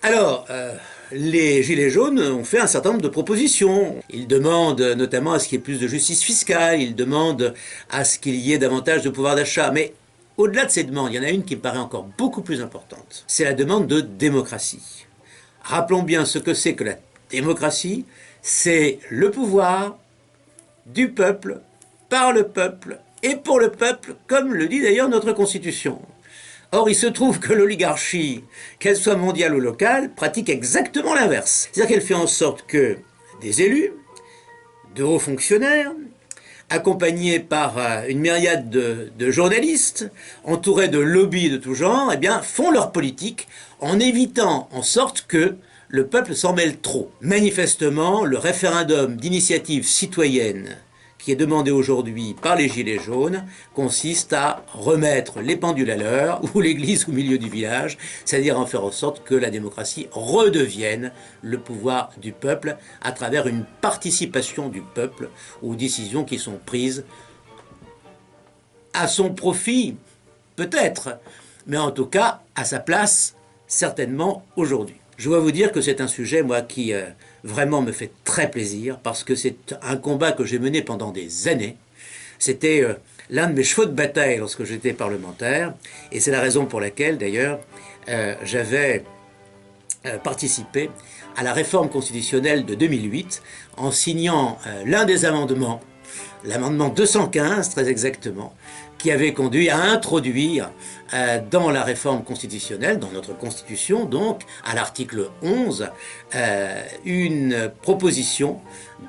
Alors, les Gilets jaunes ont fait un certain nombre de propositions. Ils demandent notamment à ce qu'il y ait plus de justice fiscale, ils demandent à ce qu'il y ait davantage de pouvoir d'achat. Mais au-delà de ces demandes, il y en a une qui me paraît encore beaucoup plus importante. C'est la demande de démocratie. Rappelons bien ce que c'est que la démocratie. C'est le pouvoir du peuple, par le peuple et pour le peuple, comme le dit d'ailleurs notre Constitution. Or, il se trouve que l'oligarchie, qu'elle soit mondiale ou locale, pratique exactement l'inverse. C'est-à-dire qu'elle fait en sorte que des élus, de hauts fonctionnaires, accompagnés par une myriade de journalistes, entourés de lobbies de tout genre, eh bien, font leur politique en évitant en sorte que le peuple s'en mêle trop. Manifestement, le référendum d'initiative citoyenne qui est demandé aujourd'hui par les Gilets jaunes consiste à remettre les pendules à l'heure ou l'église au milieu du village, c'est-à-dire en faire en sorte que la démocratie redevienne le pouvoir du peuple à travers une participation du peuple aux décisions qui sont prises à son profit, peut-être, mais en tout cas à sa place, certainement aujourd'hui. Je dois vous dire que c'est un sujet, moi, qui vraiment me fait très plaisir, parce que c'est un combat que j'ai mené pendant des années. C'était l'un de mes chevaux de bataille lorsque j'étais parlementaire, et c'est la raison pour laquelle, d'ailleurs, j'avais participé à la réforme constitutionnelle de 2008, en signant l'un des amendements, l'amendement 215 très exactement, qui avait conduit à introduire dans la réforme constitutionnelle, dans notre Constitution donc, à l'article 11, une proposition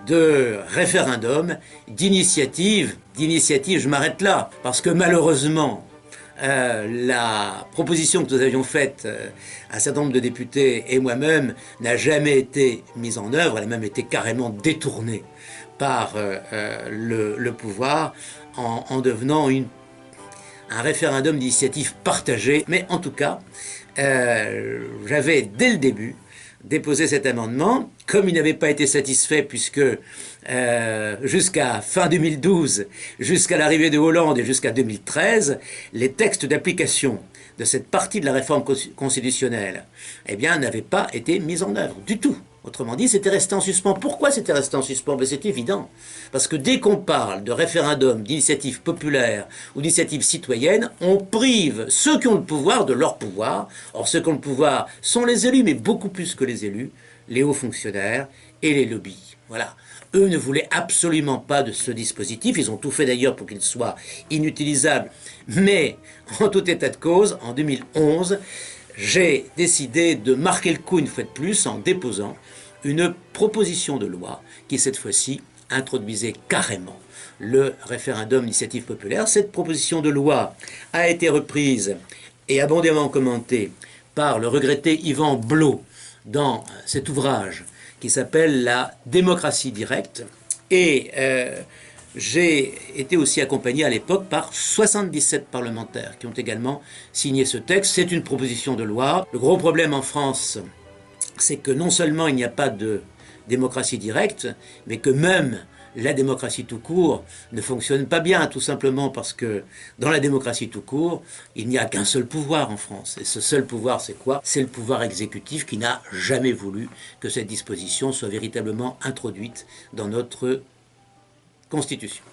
de référendum, d'initiative, je m'arrête là, parce que malheureusement, la proposition que nous avions faite, un certain nombre de députés et moi-même, n'a jamais été mise en œuvre, elle a même été carrément détournée par le pouvoir en devenant un référendum d'initiative partagée. Mais en tout cas, j'avais dès le début déposé cet amendement. Comme il n'avait pas été satisfait puisque jusqu'à fin 2012, jusqu'à l'arrivée de Hollande et jusqu'à 2013, les textes d'application de cette partie de la réforme constitutionnelle eh bien, n'avaient pas été mis en œuvre du tout. Autrement dit, c'était resté en suspens. Pourquoi c'était resté en suspens? Ben, c'est évident. Parce que dès qu'on parle de référendum, d'initiative populaire ou d'initiative citoyenne, on prive ceux qui ont le pouvoir de leur pouvoir. Or, ceux qui ont le pouvoir sont les élus, mais beaucoup plus que les élus, les hauts fonctionnaires et les lobbies. Voilà. Eux ne voulaient absolument pas de ce dispositif. Ils ont tout fait d'ailleurs pour qu'il soit inutilisable. Mais, en tout état de cause, en 2011, j'ai décidé de marquer le coup une fois de plus en déposant une proposition de loi qui, cette fois-ci, introduisait carrément le référendum d'initiative populaire. Cette proposition de loi a été reprise et abondamment commentée par le regretté Yvan Blot dans cet ouvrage qui s'appelle « La démocratie directe ». Et j'ai été aussi accompagné à l'époque par 77 parlementaires qui ont également signé ce texte. C'est une proposition de loi. Le gros problème en France, c'est que non seulement il n'y a pas de démocratie directe, mais que même la démocratie tout court ne fonctionne pas bien, tout simplement parce que dans la démocratie tout court, il n'y a qu'un seul pouvoir en France. Et ce seul pouvoir, c'est quoi? C'est le pouvoir exécutif qui n'a jamais voulu que cette disposition soit véritablement introduite dans notre Constitution.